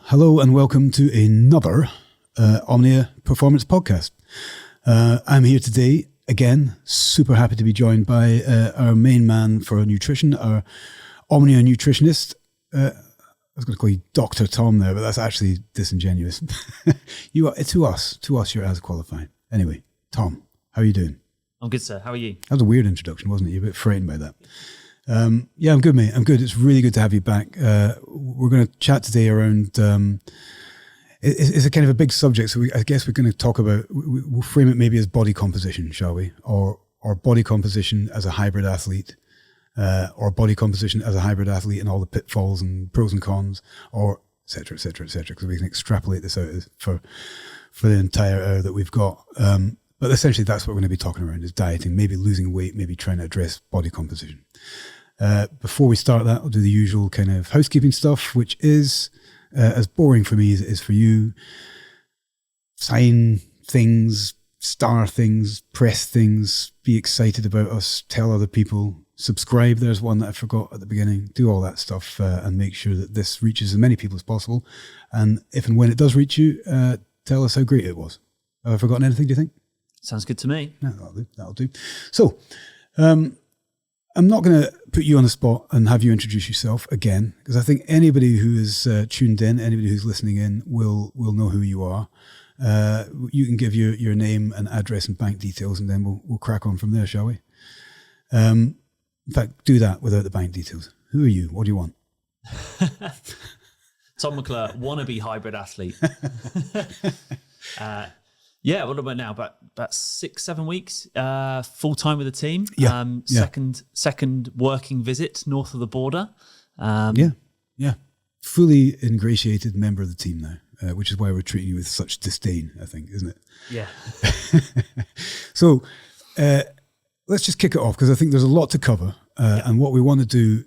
Hello and welcome to another Omnia Performance podcast. I'm here today, again, super happy to be joined by our main man for nutrition, our Omnia nutritionist. I was going to call you Dr. Tom there, but that's actually disingenuous. You are, to us, you're as qualified. Anyway, Tom, how are you doing? I'm good, sir. How are you? That was a weird introduction, wasn't it? You're a bit frightened by that. Yeah, I'm good, mate. I'm good. It's really good to have you back. We're going to chat today around, it's a kind of a big subject. So I guess we're going to talk about, we'll frame it maybe as body composition, shall we? Or body composition as a hybrid athlete, or body composition as a hybrid athlete and all the pitfalls and pros and cons, or et cetera, et cetera, et cetera, because we can extrapolate this out for the entire hour that we've got. But essentially that's what we're going to be talking around, is dieting, maybe losing weight, maybe trying to address body composition. Before we start that, I'll do the usual kind of housekeeping stuff, which is as boring for me as it is for you. Sign things, star things, press things, be excited about us, tell other people, subscribe. There's one that I forgot at the beginning. Do all that stuff and make sure that this reaches as many people as possible. And if and when it does reach you, tell us how great it was. Have I forgotten anything, do you think? Sounds good to me. No, that'll do. So, I'm not going to put you on the spot and have you introduce yourself again, because I think anybody who is tuned in, anybody who's listening in will know who you are. You can give your name and address and bank details, and then we'll crack on from there, shall we? In fact, do that without the bank details. Who are you? What do you want? Tom McClure, wannabe hybrid athlete. Yeah, what about now? About 6-7 weeks, full time with the team. Yeah. Second working visit north of the border. Yeah. Fully ingratiated member of the team now, which is why we're treating you with such disdain, I think, isn't it? Yeah. So let's just kick it off, because I think there's a lot to cover. And what we want to do,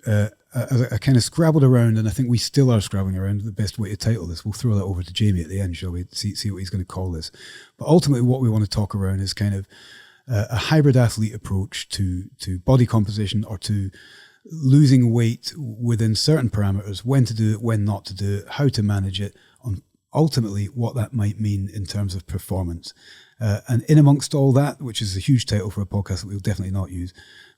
I kind of scrabbled around, and I think we still are scrabbling around the best way to title this. We'll throw that over to Jamie at the end, shall we? See what he's going to call this. But ultimately what we want to talk around is kind of a hybrid athlete approach to body composition, or to losing weight within certain parameters, when to do it, when not to do it, how to manage it, on ultimately what that might mean in terms of performance. And in amongst all that, which is a huge title for a podcast that we'll definitely not use,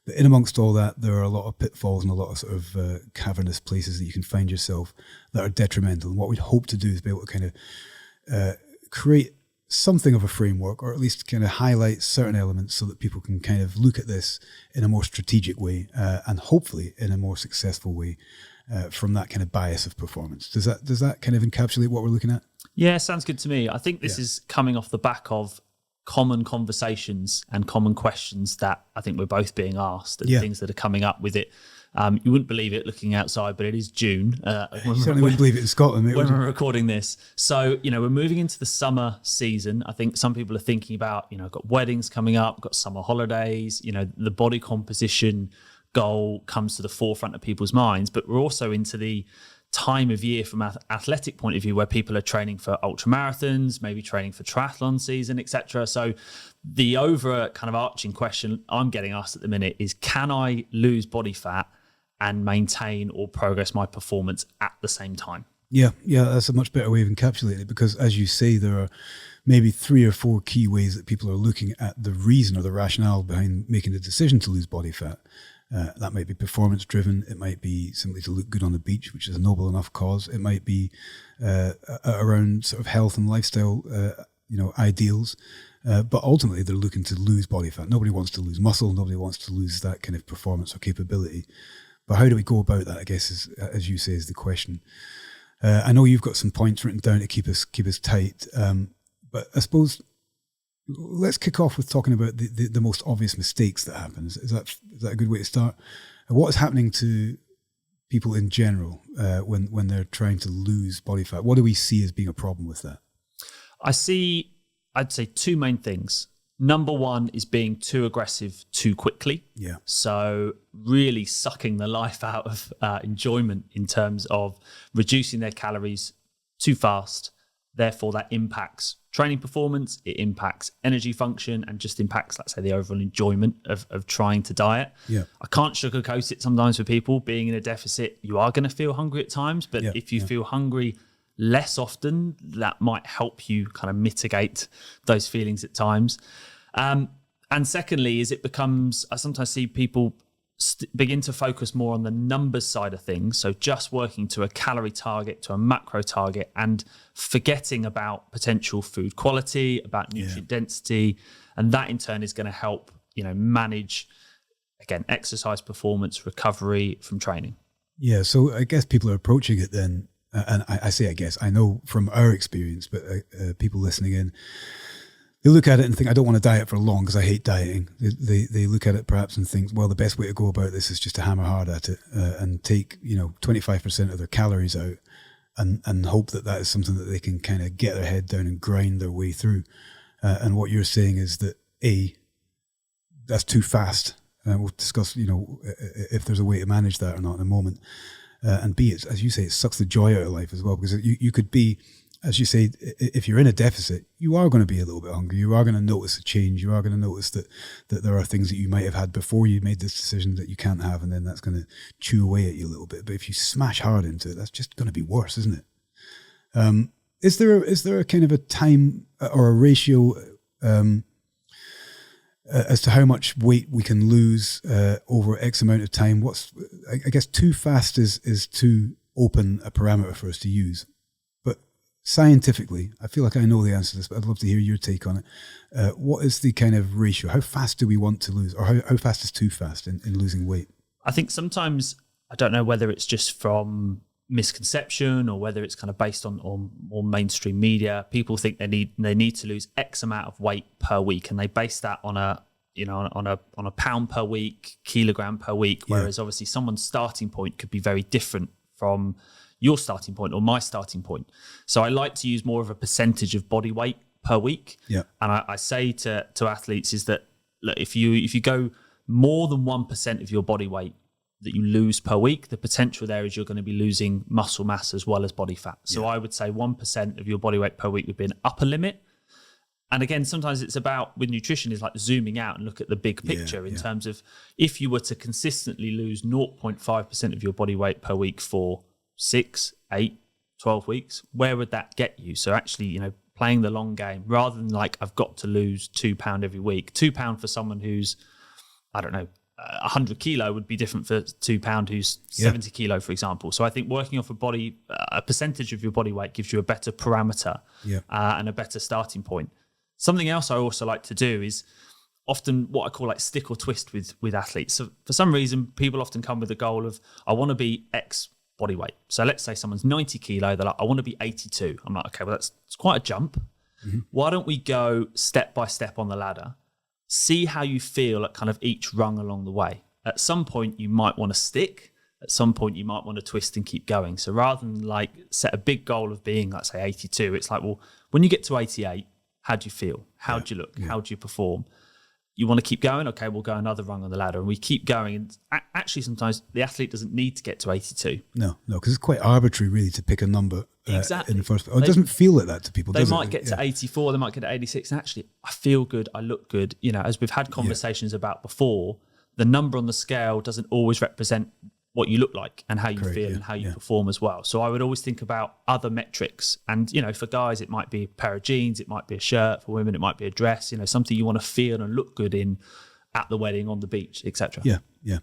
but in amongst all that, there are a lot of pitfalls and a lot of sort of cavernous places that you can find yourself that are detrimental. And what we'd hope to do is be able to kind of create something of a framework, or at least kind of highlight certain elements so that people can kind of look at this in a more strategic way, and hopefully in a more successful way, from that kind of bias of performance. Does that kind of encapsulate what we're looking at? Yeah, sounds good to me. I think this is coming off the back of common conversations and common questions that I think we're both being asked, and things that are coming up with it. You wouldn't believe it looking outside, but it is June. You certainly wouldn't believe it in Scotland, mate, when we're recording this. So, we're moving into the summer season. I think some people are thinking about, got weddings coming up, got summer holidays, the body composition goal comes to the forefront of people's minds, but we're also into the time of year from an athletic point of view where people are training for ultra marathons, maybe training for triathlon season, etc. So the over kind of arching question I'm getting asked at the minute is, can I lose body fat and maintain or progress my performance at the same time? Yeah, that's a much better way of encapsulating it, because as you say, there are maybe 3 or 4 key ways that people are looking at the reason or the rationale behind making the decision to lose body fat. That might be performance driven. It might be simply to look good on the beach, which is a noble enough cause. It might be around sort of health and lifestyle, ideals. But ultimately, they're looking to lose body fat. Nobody wants to lose muscle. Nobody wants to lose that kind of performance or capability. But how do we go about that, I guess, is, as you say, is the question. I know you've got some points written down to keep us tight. But I suppose let's kick off with talking about the most obvious mistakes that happen. Is that a good way to start? What is happening to people in general when they're trying to lose body fat? What do we see as being a problem with that? I'd say 2 main things. Number one is being too aggressive too quickly. Yeah. So really sucking the life out of enjoyment in terms of reducing their calories too fast. Therefore, that impacts training performance, it impacts energy function, and just impacts, let's say, the overall enjoyment of trying to diet. Yeah. I can't sugarcoat it sometimes for people. Being in a deficit, you are going to feel hungry at times, but if you feel hungry less often, that might help you kind of mitigate those feelings at times. And secondly, is it becomes, I sometimes see people begin to focus more on the numbers side of things. So just working to a calorie target, to a macro target, and forgetting about potential food quality, about nutrient density. And that in turn is going to help, manage, again, exercise performance, recovery from training. Yeah. So I guess people are approaching it then. And I say, I guess, I know from our experience, but people listening in, they look at it and think, I don't want to diet for long because I hate dieting. They look at it perhaps and think, well, the best way to go about this is just to hammer hard at it and take, 25% of their calories out and hope that is something that they can kind of get their head down and grind their way through. And what you're saying is that that's too fast. We'll discuss, if there's a way to manage that or not in a moment. And B, as you say, it sucks the joy out of life as well, because you could be, as you say, if you're in a deficit, you are going to be a little bit hungry. You are going to notice a change. You are going to notice that there are things that you might have had before you made this decision that you can't have, and then that's going to chew away at you a little bit. But if you smash hard into it, that's just going to be worse, isn't it? Is there a kind of a time or a ratio as to how much weight we can lose over X amount of time? I guess too fast is too open a parameter for us to use. Scientifically, I feel like I know the answer to this, but I'd love to hear your take on it. What is the kind of ratio? How fast do we want to lose? Or how fast is too fast in losing weight? I think sometimes, I don't know whether it's just from misconception or whether it's kind of based on more mainstream media. People think they need to lose X amount of weight per week, and they base that on a pound per week, kilogram per week, whereas obviously someone's starting point could be very different from your starting point or my starting point. So I like to use more of a percentage of body weight per week. Yeah. And I say to athletes is that, look, if you go more than 1% of your body weight that you lose per week, the potential there is you're going to be losing muscle mass as well as body fat. So I would say 1% of your body weight per week would be an upper limit. And again, sometimes it's about, with nutrition, is like zooming out and look at the big picture in terms of if you were to consistently lose 0.5% of your body weight per week for 6, 8, 12 weeks, where would that get you? So actually, playing the long game rather than like, I've got to lose £2 every week. £2 for someone who's, I don't know, 100 kilo would be different for £2 who's 70 kilo, for example. So I think working off a percentage of your body weight gives you a better parameter and a better starting point. Something else I also like to do is often what I call like stick or twist with athletes. So for some reason, people often come with the goal of, I want to be X body weight. So let's say someone's 90 kilo, they're like, I want to be 82. I'm like, okay, well, it's quite a jump. Mm-hmm. Why don't we go step by step on the ladder, see how you feel at kind of each rung along the way. At some point, you might want to stick. At some point, you might want to twist and keep going. So rather than like set a big goal of being, let's say 82, it's like, well, when you get to 88, how do you feel? How do you look? How do you perform? You want to keep going? Okay, we'll go another rung on the ladder. And we keep going. And actually, sometimes the athlete doesn't need to get to 82. No, because it's quite arbitrary, really, to pick a number exactly. in the first place. It doesn't feel like that to people, They does might it? get to 84, they might get to 86. And actually, I feel good, I look good. As we've had conversations about before, the number on the scale doesn't always represent what you look like and how you feel and how you perform as well. So I would always think about other metrics. And, for guys, it might be a pair of jeans, it might be a shirt. For women, it might be a dress, something you want to feel and look good in at the wedding, on the beach, etc. Yeah.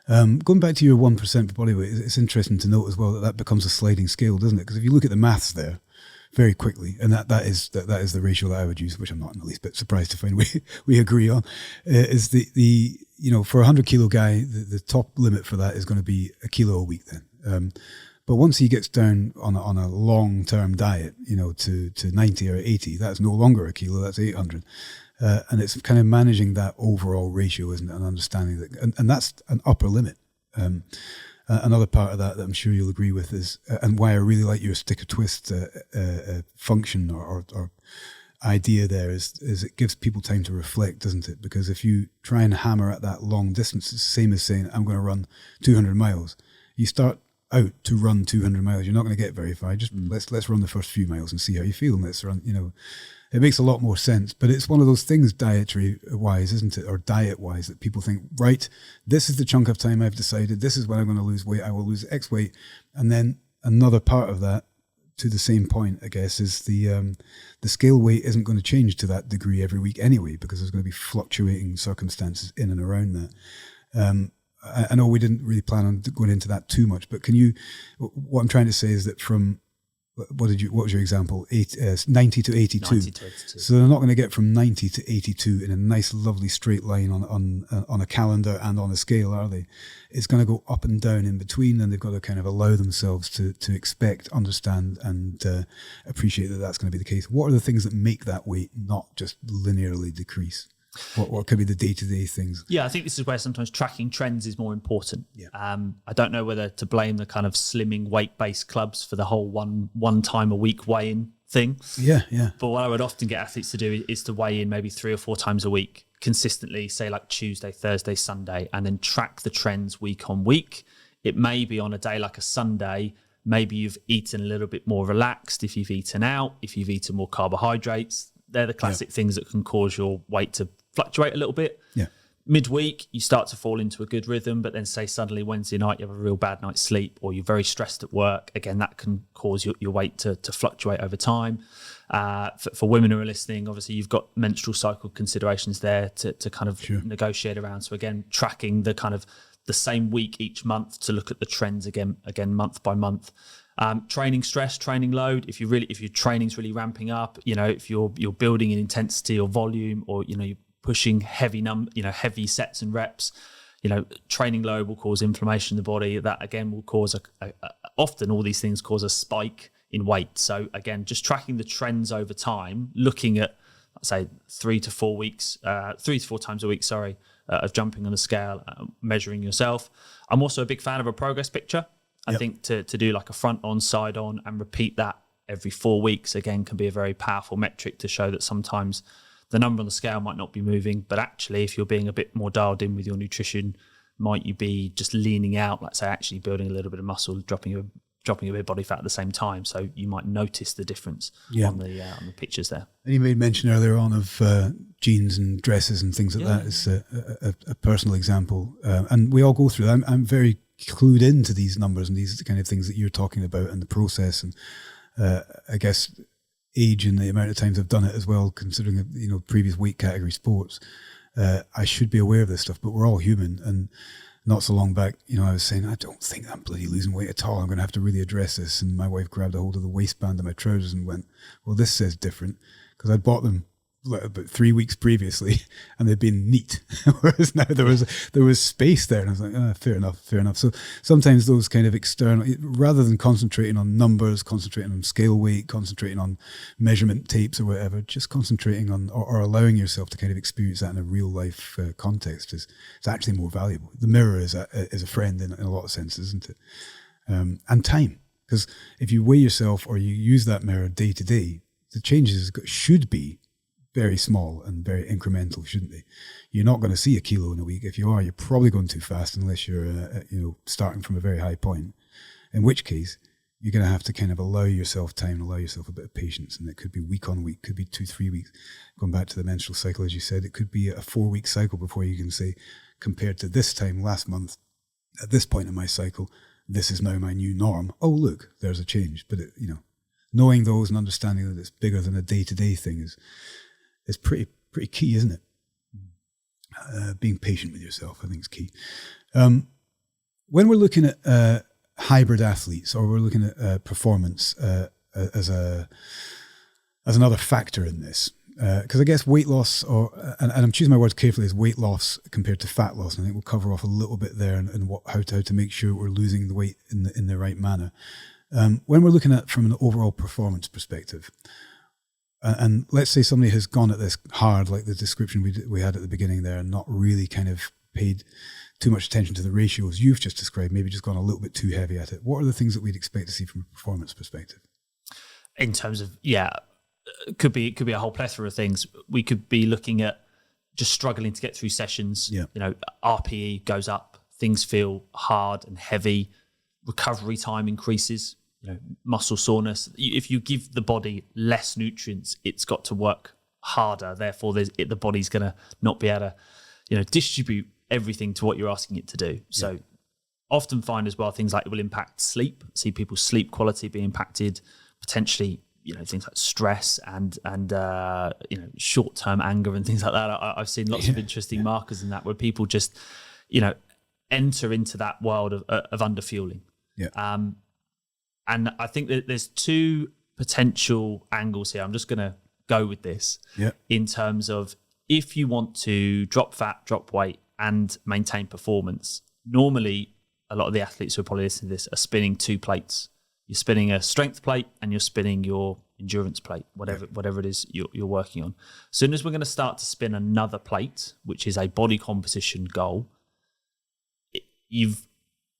Going back to your 1% body weight, it's interesting to note as well that becomes a sliding scale, doesn't it? Because if you look at the maths there very quickly, and that is the ratio that I would use, which I'm not in the least bit surprised to find we agree on, is the for a 100 kilo guy, the top limit for that is going to be a kilo a week then. But once he gets down on a long-term diet, to 90 or 80, that's no longer a kilo, that's 800. And it's kind of managing that overall ratio, isn't it? And understanding that, and that's an upper limit. Another part of that I'm sure you'll agree with is, and why I really like your stick or twist function or idea there is it gives people time to reflect, doesn't it? Because if you try and hammer at that long distance, it's the same as saying, I'm going to run 200 miles. You start out to run 200 miles, you're not going to get very far. Just let's run the first few miles and see how you feel. And let's run, it makes a lot more sense. But it's one of those things dietary wise, isn't it? Or diet wise, that people think, right, this is the chunk of time I've decided, this is when I'm going to lose weight, I will lose X weight. And then another part of that to the same point, I guess, is the scale weight isn't going to change to that degree every week anyway, because there's going to be fluctuating circumstances in and around that. I know we didn't really plan on going into that too much, but what I'm trying to say is that from, what was your example? 90 to 82. 90 to 82. So they're not going to get from 90 to 82 in a nice, lovely straight line on a calendar and on a scale, are they? It's going to go up and down in between, and they've got to kind of allow themselves to expect, understand, and appreciate that that's going to be the case. What are the things that make that weight not just linearly decrease? What could be the day-to-day things? Yeah, I think this is where sometimes tracking trends is more important. Yeah. I don't know whether to blame the kind of slimming weight-based clubs for the whole one time a week weigh-in thing. Yeah. But what I would often get athletes to do is to weigh in maybe 3 or 4 times a week consistently, say like Tuesday, Thursday, Sunday, and then track the trends week on week. It may be on a day like a Sunday, maybe you've eaten a little bit more relaxed if you've eaten out, if you've eaten more carbohydrates. They're the classic things that can cause your weight to fluctuate a little bit. Yeah. Midweek, you start to fall into a good rhythm, but then say suddenly Wednesday night, you have a real bad night's sleep, or you're very stressed at work. Again, that can cause your weight to fluctuate over time. For women who are listening, obviously you've got menstrual cycle considerations there to kind of negotiate around. So again, tracking the kind of the same week each month to look at the trends again month by month. Training stress, training load. If your training's really ramping up, if you're building in intensity or volume, or you're pushing heavy sets and reps, training load will cause inflammation in the body. That again will cause often all these things cause a spike in weight. So again, just tracking the trends over time, looking at, say, 3 to 4 times a week, of jumping on the scale, measuring yourself. I'm also a big fan of a progress picture. I think to do like a front on, side on, and repeat that every 4 weeks, again, can be a very powerful metric to show that sometimes the number on the scale might not be moving, but actually if you're being a bit more dialed in with your nutrition, might you be just leaning out, like say actually building a little bit of muscle, dropping a bit of body fat at the same time. So you might notice the difference on the pictures there. And you made mention earlier on of jeans and dresses and things like that as a personal example. And we all go through that. I'm very clued into these numbers and these kind of things that you're talking about and the process. And I guess age and the amount of times I've done it as well, considering previous weight category sports, I should be aware of this stuff, but we're all human. And not so long back, I was saying, I don't think I'm bloody losing weight at all. I'm going to have to really address this. And my wife grabbed a hold of the waistband of my trousers and went, well, this says different, because I'd bought them about 3 weeks previously and they'd been neat. Whereas now there was space there. And I was like, fair enough. So sometimes those kind of external, rather than concentrating on numbers, concentrating on scale weight, concentrating on measurement tapes or whatever, just concentrating on or allowing yourself to kind of experience that in a real life context is actually more valuable. The mirror is a friend in a lot of senses, isn't it? And time, because if you weigh yourself or you use that mirror day to day, the changes should be very small and very incremental, shouldn't they? You're not going to see a kilo in a week. If you are, you're probably going too fast unless you're, starting from a very high point. In which case, you're going to have to kind of allow yourself time, allow yourself a bit of patience. And it could be week on week, could be 2-3 weeks. Going back to the menstrual cycle, as you said, it could be a 4-week cycle before you can say, compared to this time last month, at this point in my cycle, this is now my new norm. Oh, look, there's a change. But, knowing those and understanding that it's bigger than a day-to-day thing is pretty key, isn't it? Being patient with yourself, I think, is key. When we're looking at hybrid athletes, or we're looking at performance as another factor in this, because I guess weight loss, and I'm choosing my words carefully, is weight loss compared to fat loss, and I think we'll cover off a little bit there and how to make sure we're losing the weight in the right manner. When we're looking at from an overall performance perspective. And let's say somebody has gone at this hard, like the description we had at the beginning there, and not really kind of paid too much attention to the ratios you've just described, maybe just gone a little bit too heavy at it. What are the things that we'd expect to see from a performance perspective? In terms of, it could be a whole plethora of things. We could be looking at just struggling to get through sessions. Yeah. RPE goes up, things feel hard and heavy, recovery time increases. Muscle soreness. If you give the body less nutrients, it's got to work harder. Therefore, the body's going to not be able to, distribute everything to what you're asking it to do. So often find as well things like it will impact sleep. See people's sleep quality be impacted, potentially, things like stress and short-term anger and things like that. I've seen lots of interesting markers in that where people just, enter into that world of underfueling. Yeah. And I think that there's two potential angles here. I'm just going to go with this in terms of if you want to drop fat, drop weight, and maintain performance. Normally, a lot of the athletes who are probably listening to this are spinning two plates. You're spinning a strength plate and you're spinning your endurance plate, whatever it is you're working on. As soon as we're going to start to spin another plate, which is a body composition goal, you've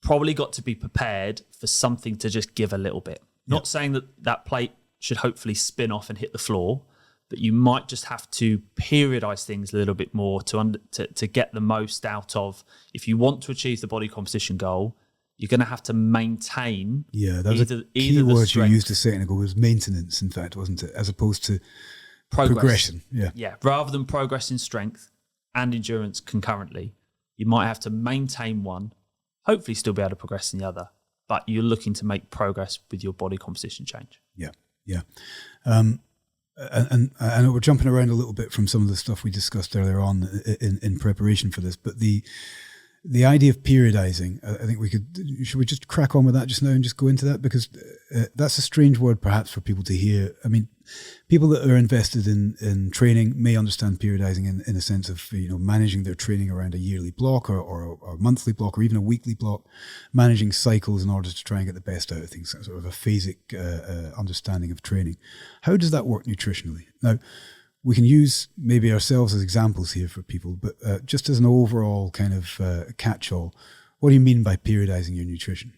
probably got to be prepared for something to just give a little bit. Not saying that plate should hopefully spin off and hit the floor, but you might just have to periodize things a little bit more to get the most out of. If you want to achieve the body composition goal, you're going to have to maintain. Yeah, that was a key word you used a second ago, was maintenance, in fact, wasn't it? As opposed to progression. Yeah. Rather than progress in strength and endurance concurrently, you might have to maintain one, hopefully still be able to progress in the other, but you're looking to make progress with your body composition change. Yeah. And I know we're jumping around a little bit from some of the stuff we discussed earlier on in preparation for this, but the idea of periodizing, I think should we just crack on with that just now and just go into that? Because that's a strange word perhaps for people to hear. I mean, people that are invested in training may understand periodizing in a sense of, managing their training around a yearly block or a monthly block or even a weekly block, managing cycles in order to try and get the best out of things, sort of a phasic understanding of training. How does that work nutritionally? Now, we can use maybe ourselves as examples here for people, but just as an overall kind of catch-all, what do you mean by periodizing your nutrition?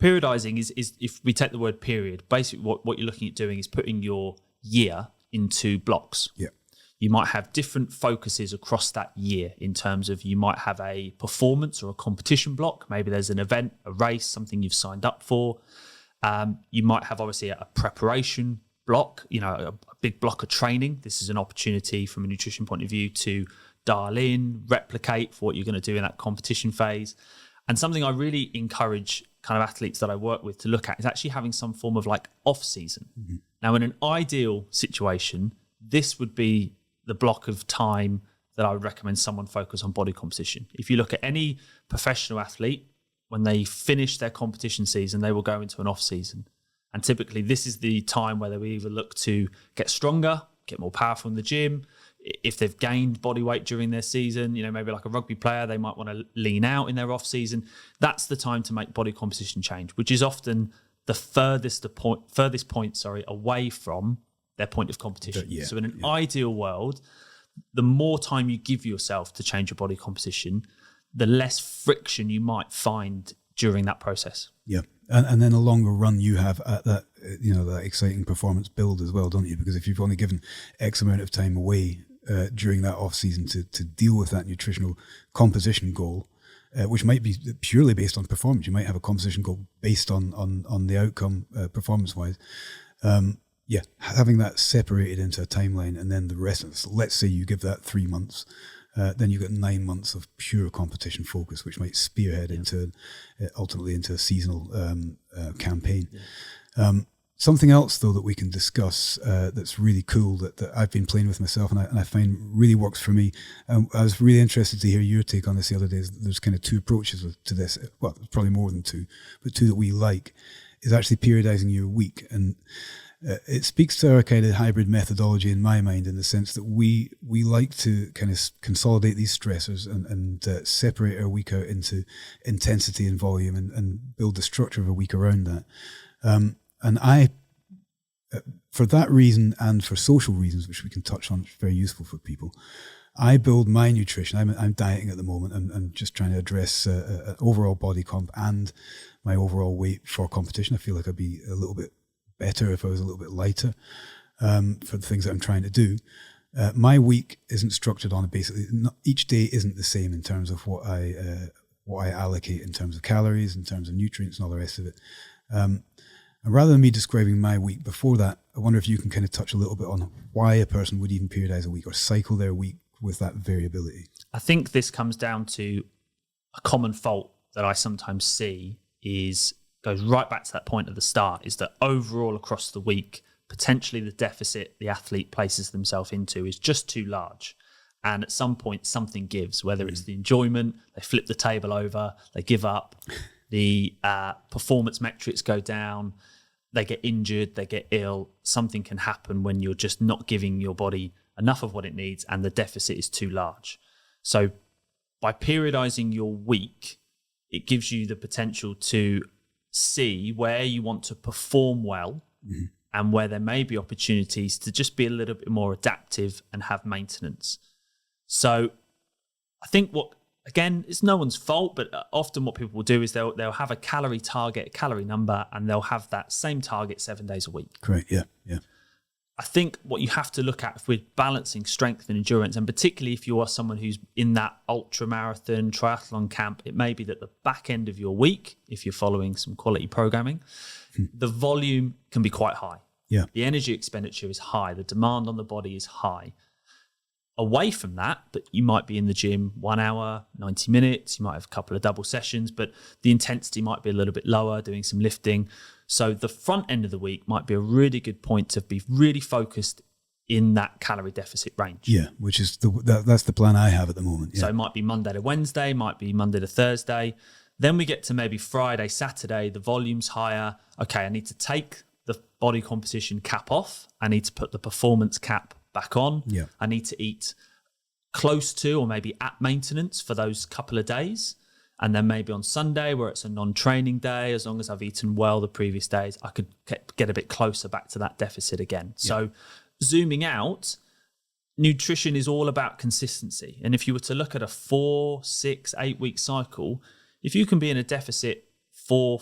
Periodizing is if we take the word period, basically what you're looking at doing is putting your year into blocks. Yeah. You might have different focuses across that year in terms of you might have a performance or a competition block. Maybe there's an event, a race, something you've signed up for. You might have obviously a preparation block, a big block of training. This is an opportunity from a nutrition point of view to dial in, replicate for what you're going to do in that competition phase. And something I really encourage kind of athletes that I work with to look at is actually having some form of like off season. Mm-hmm. Now, in an ideal situation, this would be the block of time that I would recommend someone focus on body composition. If you look at any professional athlete, when they finish their competition season, they will go into an off season. And typically this is the time where they will either look to get stronger, get more powerful in the gym. If they've gained body weight during their season, maybe like a rugby player, they might want to lean out in their off season. That's the time to make body composition change, which is often the furthest point away from their point of competition. Yeah, so in an ideal world, the more time you give yourself to change your body composition, the less friction you might find during that process. Yeah. And then a longer run you have at that, that exciting performance build as well, don't you? Because if you've only given X amount of time away during that off season to deal with that nutritional composition goal, which might be purely based on performance. You might have a composition goal based on the outcome performance wise. Having that separated into a timeline and then the rest of it. So let's say you give that 3 months. Then you've got 9 months of pure competition focus, which might spearhead ultimately into a seasonal campaign. Yeah. Something else, though, that we can discuss that's really cool that I've been playing with myself and I find really works for me. I was really interested to hear your take on this the other day. There's kind of two approaches to this. Well, there's probably more than two, but two that we like is actually periodizing your week. And it speaks to our kind of hybrid methodology in my mind, in the sense that we like to kind of consolidate these stressors and separate our week out into intensity and volume and build the structure of a week around that. And I, for that reason and for social reasons, which we can touch on, it's very useful for people, I build my nutrition. I'm dieting at the moment. I'm just trying to address overall body comp and my overall weight for competition. I feel like I'd be a little bit better if I was a little bit lighter for the things that I'm trying to do. My week isn't structured on each day isn't the same in terms of what I allocate in terms of calories, in terms of nutrients and all the rest of it. And rather than me describing my week before that, I wonder if you can kind of touch a little bit on why a person would even periodize a week or cycle their week with that variability. I think this comes down to a common fault that I sometimes see is goes right back to that point at the start, is that overall across the week, potentially the deficit the athlete places themselves into is just too large. And at some point, something gives, whether it's the enjoyment, they flip the table over, they give up, the performance metrics go down, they get injured, they get ill. Something can happen when you're just not giving your body enough of what it needs and the deficit is too large. So by periodizing your week, it gives you the potential to see where you want to perform well and where there may be opportunities to just be a little bit more adaptive and have maintenance. So I think it's no one's fault, but often what people will do is they'll have a calorie target, a calorie number, and they'll have that same target 7 days a week. Correct, yeah. I think what you have to look at if we're balancing strength and endurance, and particularly if you are someone who's in that ultra marathon triathlon camp, it may be that the back end of your week, if you're following some quality programming, the volume can be quite high. Yeah. The energy expenditure is high. The demand on the body is high. Away from that, but you might be in the gym 1 hour, 90 minutes, you might have a couple of double sessions, but the intensity might be a little bit lower, doing some lifting. So the front end of the week might be a really good point to be really focused in that calorie deficit range. Yeah, which is that's the plan I have at the moment. Yeah. So it might be Monday to Wednesday, might be Monday to Thursday. Then we get to maybe Friday, Saturday, the volume's higher. Okay, I need to take the body composition cap off. I need to put the performance cap back on. Yeah. I need to eat close to or maybe at maintenance for those couple of days. And then maybe on Sunday, where it's a non-training day, as long as I've eaten well the previous days, I could get a bit closer back to that deficit again. Yeah. So zooming out, nutrition is all about consistency. And if you were to look at a 4, 6, 8 week cycle, if you can be in a deficit 4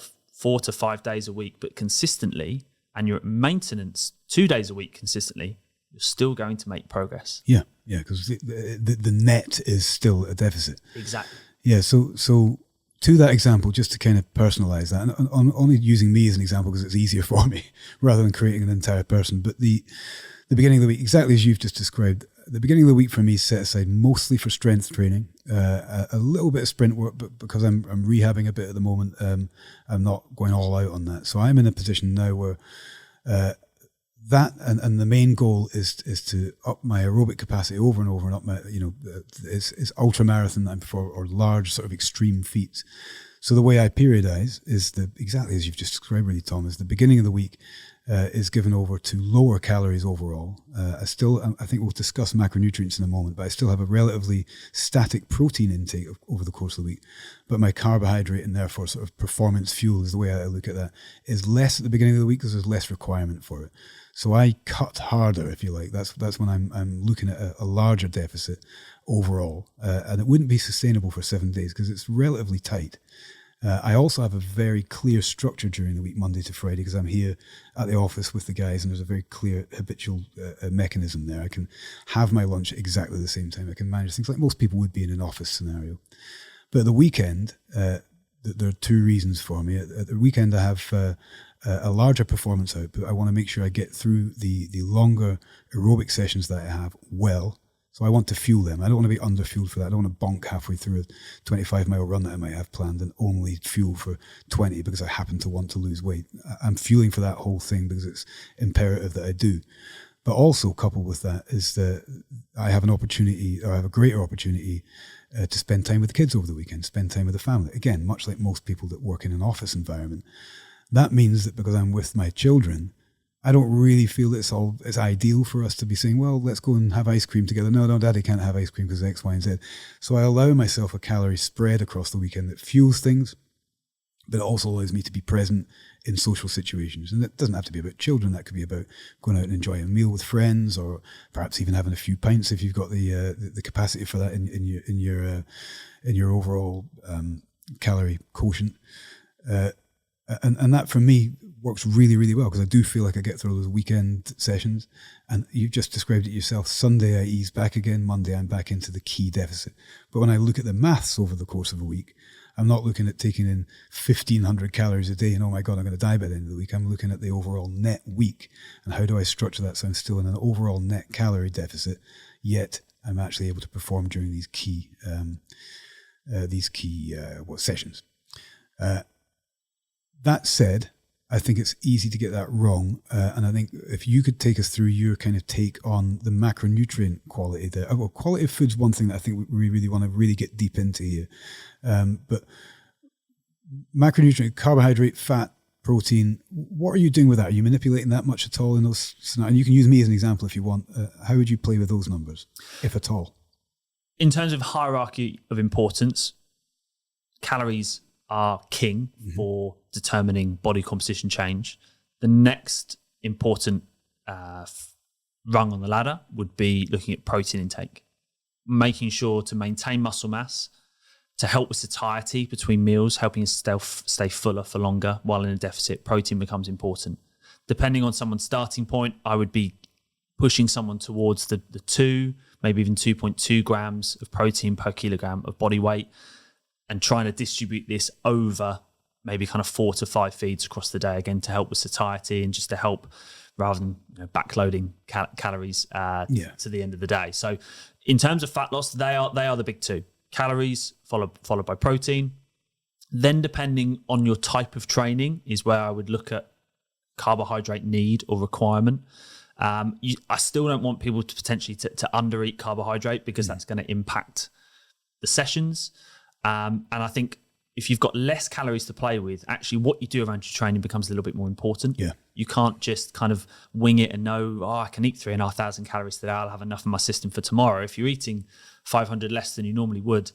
to 5 days a week, but consistently, and you're at maintenance 2 days a week consistently, you're still going to make progress. Yeah, because the net is still a deficit. Exactly. Yeah, so to that example, just to kind of personalize that, and I'm only using me as an example because it's easier for me rather than creating an entire person. But the beginning of the week, exactly as you've just described, the beginning of the week for me is set aside mostly for strength training, a little bit of sprint work, but because I'm rehabbing a bit at the moment, I'm not going all out on that. So I'm in a position now where that and the main goal is to up my aerobic capacity over and over and up my, it's ultra marathon or large sort of extreme feats. So the way I periodize is exactly as you've just described, really, Tom, is the beginning of the week is given over to lower calories overall. I think we'll discuss macronutrients in a moment, but I still have a relatively static protein intake over the course of the week. But my carbohydrate and therefore sort of performance fuel is the way I look at that, is less at the beginning of the week because there's less requirement for it. So I cut harder, if you like. That's when I'm looking at a larger deficit overall, and it wouldn't be sustainable for 7 days because it's relatively tight. I also have a very clear structure during the week, Monday to Friday, because I'm here at the office with the guys, and there's a very clear habitual mechanism there. I can have my lunch at exactly the same time. I can manage things like most people would be in an office scenario. But at the weekend, there are two reasons for me. At the weekend, I have a larger performance output. I want to make sure I get through the longer aerobic sessions that I have well. So I want to fuel them. I don't want to be under-fueled for that. I don't want to bonk halfway through a 25-mile run that I might have planned and only fuel for 20 because I happen to want to lose weight. I'm fueling for that whole thing because it's imperative that I do. But also coupled with that is that I have a greater opportunity to spend time with the kids over the weekend, spend time with the family. Again, much like most people that work in an office environment. That means that because I'm with my children, I don't really feel it's ideal for us to be saying, well, let's go and have ice cream together. No, Daddy can't have ice cream because X, Y, and Z. So I allow myself a calorie spread across the weekend that fuels things, but it also allows me to be present in social situations. And it doesn't have to be about children. That could be about going out and enjoying a meal with friends, or perhaps even having a few pints if you've got the capacity for that in your overall calorie quotient. And that for me works really, really well because I do feel like I get through those weekend sessions. And you've just described it yourself. Sunday I ease back again. Monday I'm back into the key deficit. But when I look at the maths over the course of a week, I'm not looking at taking in 1,500 calories a day and, oh my God, I'm going to die by the end of the week. I'm looking at the overall net week and how do I structure that so I'm still in an overall net calorie deficit, yet I'm actually able to perform during these key sessions. That said, I think it's easy to get that wrong. And I think if you could take us through your kind of take on the macronutrient quality there. Well, quality of food's one thing that I think we really want to really get deep into here. But macronutrient, carbohydrate, fat, protein, what are you doing with that? Are you manipulating that much at all in those scenarios? And you can use me as an example if you want. How would you play with those numbers, if at all? In terms of hierarchy of importance, calories are king for determining body composition change. The next important rung on the ladder would be looking at protein intake, making sure to maintain muscle mass, to help with satiety between meals, helping us stay fuller for longer while in a deficit. Protein becomes important. Depending on someone's starting point, I would be pushing someone towards the 2, maybe even 2.2 grams of protein per kilogram of body weight, and trying to distribute this over maybe kind of 4 to 5 feeds across the day, again, to help with satiety and just to help rather than backloading calories to the end of the day. So in terms of fat loss, they are the big two. Calories followed by protein. Then depending on your type of training is where I would look at carbohydrate need or requirement. I still don't want people to potentially to undereat carbohydrate because that's going to impact the sessions. And I think if you've got less calories to play with, actually what you do around your training becomes a little bit more important. Yeah. You can't just kind of wing it and know, I can eat 3,500 calories today, I'll have enough in my system for tomorrow. If you're eating 500 less than you normally would,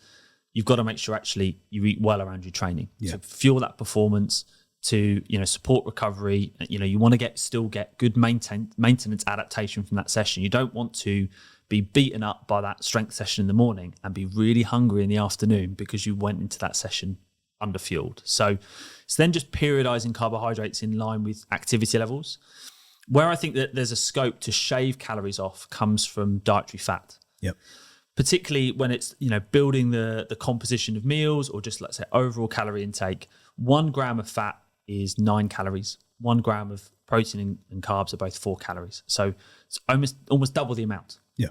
you've got to make sure actually you eat well around your training to fuel that performance, to support recovery. You want to still get good maintenance adaptation from that session. You don't want to be beaten up by that strength session in the morning and be really hungry in the afternoon because you went into that session underfueled. So it's then just periodizing carbohydrates in line with activity levels. Where I think that there's a scope to shave calories off comes from dietary fat. Yep. Particularly when it's building the composition of meals, or just, let's say, overall calorie intake. 1 gram of fat is 9 calories. 1 gram of protein and carbs are both 4 calories. So it's almost double the amount. Yeah.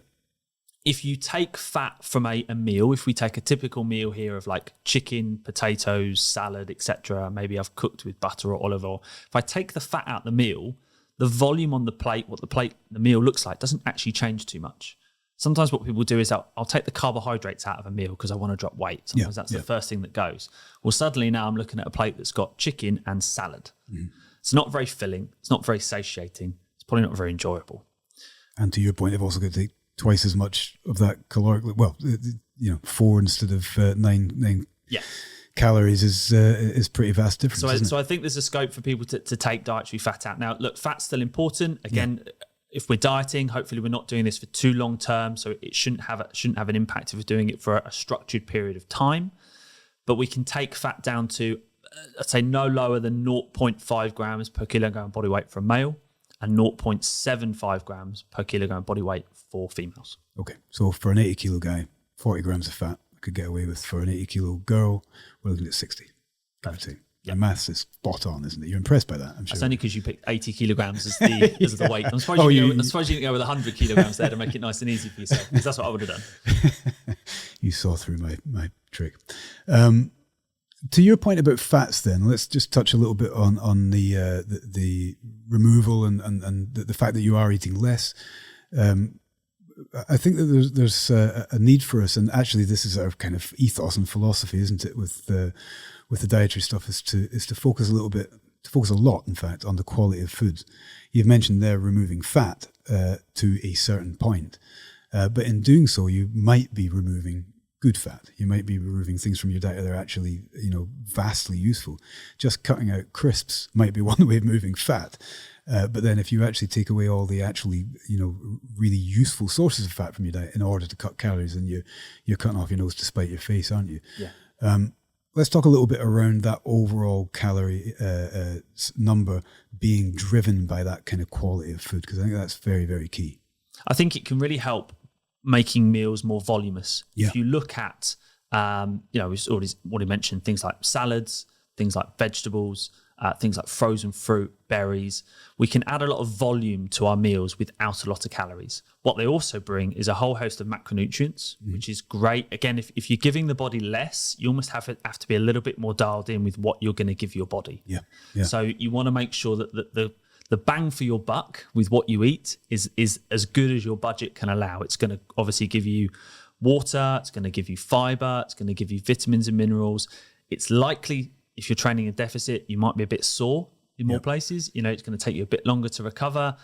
If you take fat from a meal, if we take a typical meal here of like chicken, potatoes, salad, etc., maybe I've cooked with butter or olive oil. If I take the fat out of the meal, the volume on the plate, what the meal looks like, doesn't actually change too much. Sometimes what people do is I'll take the carbohydrates out of a meal because I want to drop weight. Sometimes that's the first thing that goes. Well, suddenly now I'm looking at a plate that's got chicken and salad. It's not very filling. It's not very satiating. It's probably not very enjoyable. And to your point, they've also got to take twice as much of that caloric. Well, 4 instead of 9 calories is pretty vast difference. So I think there's a scope for people to take dietary fat out. Now, look, fat's still important. Again, if we're dieting, hopefully we're not doing this for too long term, so it shouldn't have an impact if we're doing it for a structured period of time. But we can take fat down to, I'd say, no lower than 0.5 grams per kilogram body weight for a male and 0.75 grams per kilogram body weight for females. Okay, so for an 80 kilo guy, 40 grams of fat I could get away with. For an 80 kilo girl, we're looking at 60. The maths is spot on, isn't it? You're impressed by that, I'm sure. That's only because you picked 80 kilograms as the weight. I'm surprised you didn't go with 100 kilograms there to make it nice and easy for yourself, because that's what I would have done. You saw through my trick. To your point about fats then, let's just touch a little bit on the removal and the fact that you are eating less. I think that there's a need for us, and actually this is our kind of ethos and philosophy, isn't it, with the dietary stuff, is to focus a lot, in fact, on the quality of foods. You've mentioned there removing fat to a certain point, but in doing so, you might be removing good fat. You might be removing things from your diet that are actually, vastly useful. Just cutting out crisps might be one way of moving fat. But then if you actually take away all the actually, really useful sources of fat from your diet in order to cut calories, then you're cutting off your nose to spite your face, aren't you? Yeah. Let's talk a little bit around that overall calorie number being driven by that kind of quality of food, because I think that's very, very key. I think it can really help making meals more voluminous. Yeah. If you look at, we've already mentioned things like salads, things like vegetables, things like frozen fruit, berries. We can add a lot of volume to our meals without a lot of calories. What they also bring is a whole host of macronutrients, which is great. Again, if you're giving the body less, you almost have to be a little bit more dialed in with what you're going to give your body. Yeah. So you want to make sure that the bang for your buck with what you eat is as good as your budget can allow. It's going to obviously give you water, it's going to give you fiber, it's going to give you vitamins and minerals. It's likely, if you're training a deficit, you might be a bit sore in more places. It's going to take you a bit longer to recover.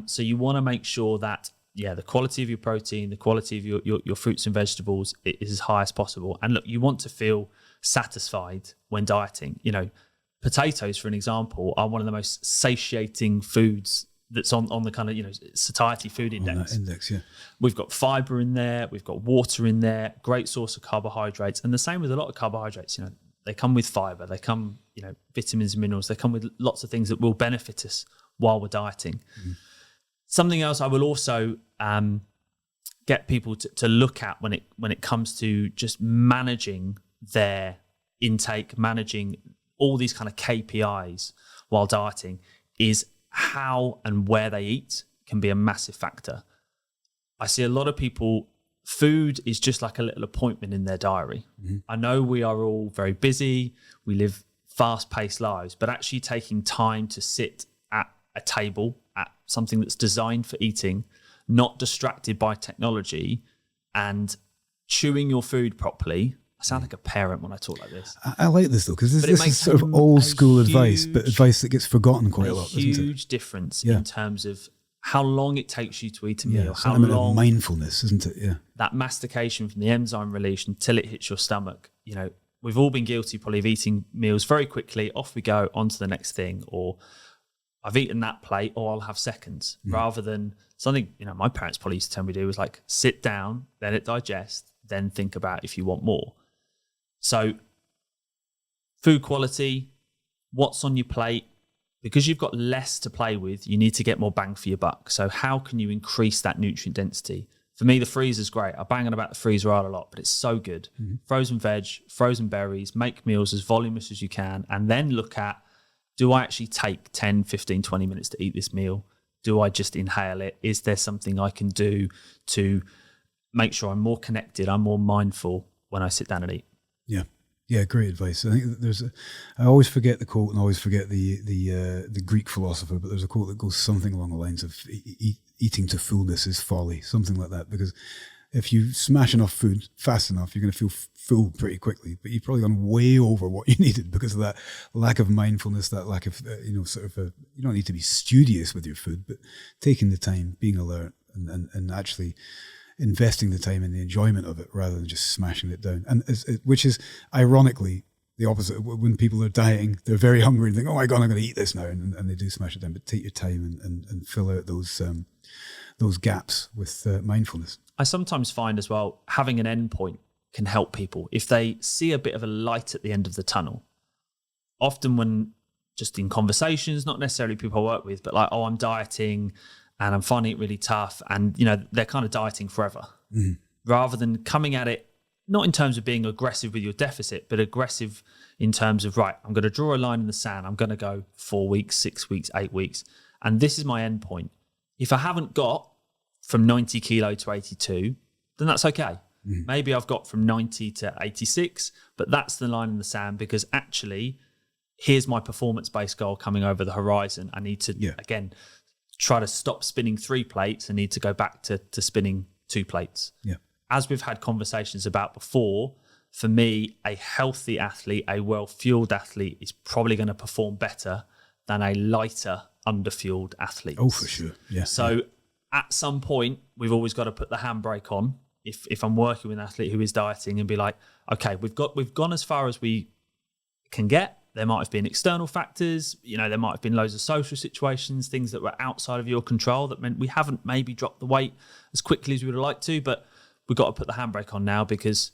So you want to make sure that, the quality of your protein, the quality of your fruits and vegetables is as high as possible. And look, you want to feel satisfied when dieting. Potatoes, for an example, are one of the most satiating foods that's on the kind of, satiety food index. On that index, yeah. We've got fiber in there, we've got water in there, great source of carbohydrates. And the same with a lot of carbohydrates, they come with fiber, they come, vitamins and minerals, they come with lots of things that will benefit us while we're dieting. Something else I will also get people to look at when it comes to just managing their intake, managing all these kind of KPIs while dieting is how and where they eat can be a massive factor. I see a lot of people, food is just like a little appointment in their diary. I know we are all very busy, we live fast-paced lives, but actually taking time to sit at a table, at something that's designed for eating, not distracted by technology, and chewing your food properly. I sound like a parent when I talk like this. I like this though, because this is sort of old school advice, but advice that gets forgotten quite a lot, doesn't it? Huge difference in terms of how long it takes you to eat a meal, how long mindfulness, isn't it? Yeah. That mastication from the enzyme release until it hits your stomach. We've all been guilty probably of eating meals very quickly, off we go, on to the next thing, or I've eaten that plate, or I'll have seconds, rather than something, my parents probably used to tell me to do was like sit down, let it digest, then think about if you want more. So food quality, what's on your plate, because you've got less to play with, you need to get more bang for your buck. So how can you increase that nutrient density? For me, the freezer's great. I bang on about the freezer aisle a lot, but it's so good. Frozen veg, frozen berries, make meals as voluminous as you can, and then look at, do I actually take 10, 15, 20 minutes to eat this meal? Do I just inhale it? Is there something I can do to make sure I'm more connected, I'm more mindful when I sit down and eat? Yeah, great advice. I think I always forget the quote and always forget the Greek philosopher, but there's a quote that goes something along the lines of eating to fullness is folly, something like that. Because if you smash enough food fast enough, you're going to feel full pretty quickly, but you've probably gone way over what you needed because of that lack of mindfulness, that lack of, you don't need to be studious with your food, but taking the time, being alert and actually investing the time in the enjoyment of it rather than just smashing it down. And which is ironically the opposite. When people are dieting, they're very hungry and think, oh my God, I'm going to eat this now. And they do smash it down, but take your time and fill out those gaps with mindfulness. I sometimes find as well, having an end point can help people. If they see a bit of a light at the end of the tunnel, often when just in conversations, not necessarily people I work with, but like, oh, I'm dieting and I'm finding it really tough. And, they're kind of dieting forever. Rather than coming at it, not in terms of being aggressive with your deficit, but aggressive in terms of, right, I'm going to draw a line in the sand. I'm going to go 4 weeks, 6 weeks, 8 weeks. And this is my end point. If I haven't got from 90 kilo to 82, then that's okay. Maybe I've got from 90 to 86, but that's the line in the sand because actually, here's my performance-based goal coming over the horizon. I need to, again, try to stop spinning 3 plates and need to go back to spinning 2 plates. As we've had conversations about before, for me, a healthy athlete, a well-fueled athlete is probably going to perform better than a lighter, under-fueled athlete. Oh, for sure. Yeah. So at some point, we've always got to put the handbrake on. If I'm working with an athlete who is dieting and be like, okay, we've gone as far as we can get. There might have been external factors, there might have been loads of social situations, things that were outside of your control that meant we haven't maybe dropped the weight as quickly as we would have liked to, but we've got to put the handbrake on now because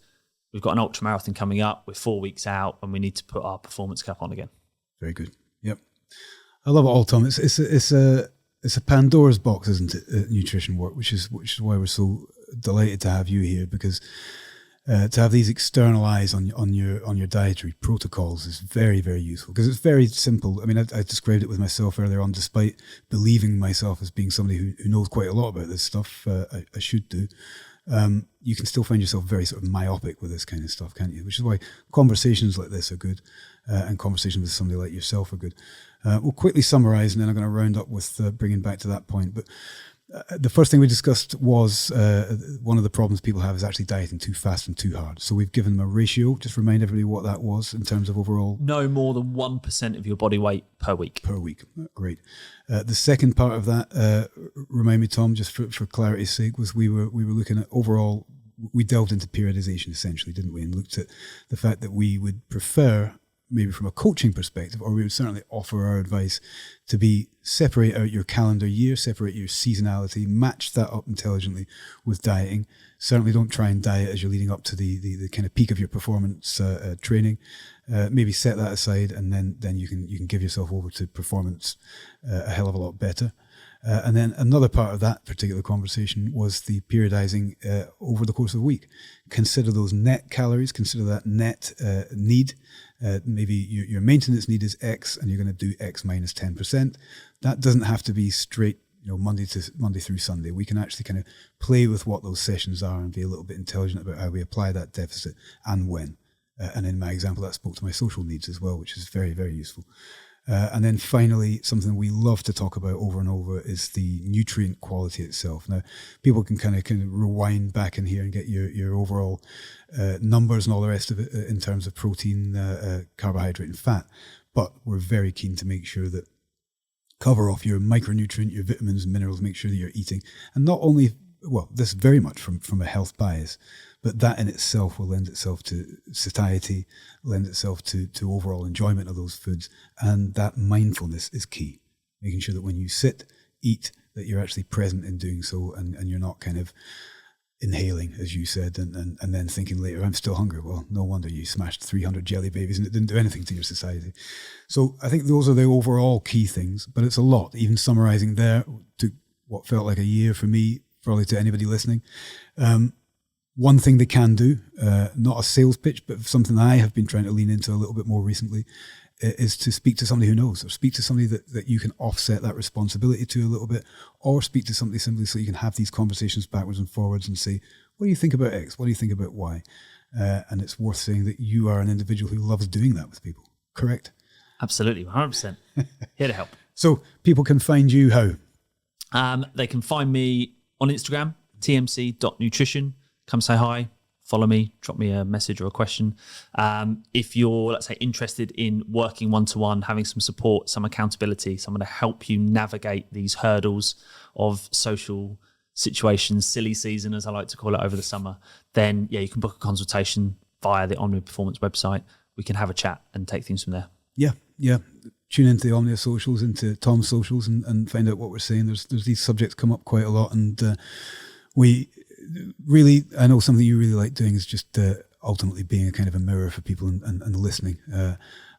we've got an ultra marathon coming up. We're 4 weeks out and we need to put our performance cap on again. Very good. Yep. I love it all, Tom. It's a Pandora's box, isn't it? Nutrition work, which is why we're so delighted to have you here because to have these external eyes on your dietary protocols is very, very useful, because it's very simple. I mean, I described it with myself earlier on. Despite believing myself as being somebody who knows quite a lot about this stuff, I should do. You can still find yourself very sort of myopic with this kind of stuff, can't you? Which is why conversations like this are good, and conversations with somebody like yourself are good. We'll quickly summarize, and then I'm going to round up with bringing back to that point. But the first thing we discussed was one of the problems people have is actually dieting too fast and too hard. So we've given them a ratio. Just remind everybody what that was in terms of overall. No more than 1% of your body weight per week. Per week. Great. The second part of that, remind me, Tom, just for clarity's sake, was we were looking at overall. We delved into periodization essentially, didn't we? And looked at the fact that we would prefer, maybe from a coaching perspective, or we would certainly offer our advice to be separate out your calendar year, separate your seasonality, match that up intelligently with dieting. Certainly don't try and diet as you're leading up to the kind of peak of your performance training. Maybe set that aside, and then you can give yourself over to performance a hell of a lot better. And then another part of that particular conversation was the periodizing over the course of the week. Consider those net calories, consider that net need. Maybe your maintenance need is X, and you're going to do X minus 10%. That doesn't have to be straight, Monday through Sunday. We can actually kind of play with what those sessions are and be a little bit intelligent about how we apply that deficit and when. And in my example, that spoke to my social needs as well, which is very, very useful. And then finally, something we love to talk about over and over is the nutrient quality itself. Now, people can kind of rewind back in here and get your overall numbers and all the rest of it in terms of protein, carbohydrate, and fat. But we're very keen to make sure that cover off your micronutrient, your vitamins and minerals, make sure that you're eating. And not only, this very much from a health bias, but that in itself will lend itself to satiety, lend itself to overall enjoyment of those foods. And that mindfulness is key. Making sure that when you sit, eat, that you're actually present in doing so, and you're not kind of inhaling, as you said, and then thinking later, I'm still hungry. Well, no wonder you smashed 300 jelly babies and it didn't do anything to your satiety. So I think those are the overall key things, but it's a lot. Even summarizing there took what felt like a year for me, probably to anybody listening. One thing they can do, not a sales pitch, but something I have been trying to lean into a little bit more recently, is to speak to somebody who knows, or speak to somebody that you can offset that responsibility to a little bit, or speak to somebody simply so you can have these conversations backwards and forwards and say, what do you think about X? What do you think about Y? And it's worth saying that you are an individual who loves doing that with people, correct? Absolutely, 100%. Here to help. So people can find you how? They can find me on Instagram, tmc.nutrition. Come say hi, follow me, drop me a message or a question. If you're, let's say, interested in working one-to-one, having some support, some accountability, someone to help you navigate these hurdles of social situations, silly season, as I like to call it, over the summer, then you can book a consultation via the Omnia Performance website. We can have a chat and take things from there. Yeah. Tune into the Omnia socials, into Tom's socials, and find out what we're saying. There's these subjects come up quite a lot, and we really, I know something you really like doing is just ultimately being a kind of a mirror for people and listening.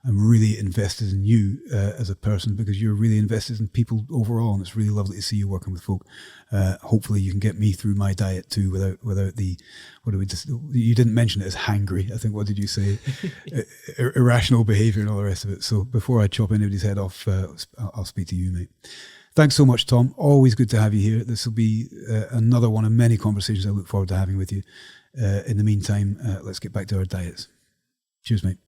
I'm really invested in you as a person, because you're really invested in people overall, and it's really lovely to see you working with folk. Hopefully you can get me through my diet too without the, you didn't mention it as hangry. I think, what did you say? Irrational behavior and all the rest of it. So before I chop anybody's head off, I'll speak to you, mate. Thanks so much, Tom. Always good to have you here. This will be another one of many conversations I look forward to having with you. In the meantime, let's get back to our diets. Cheers, mate.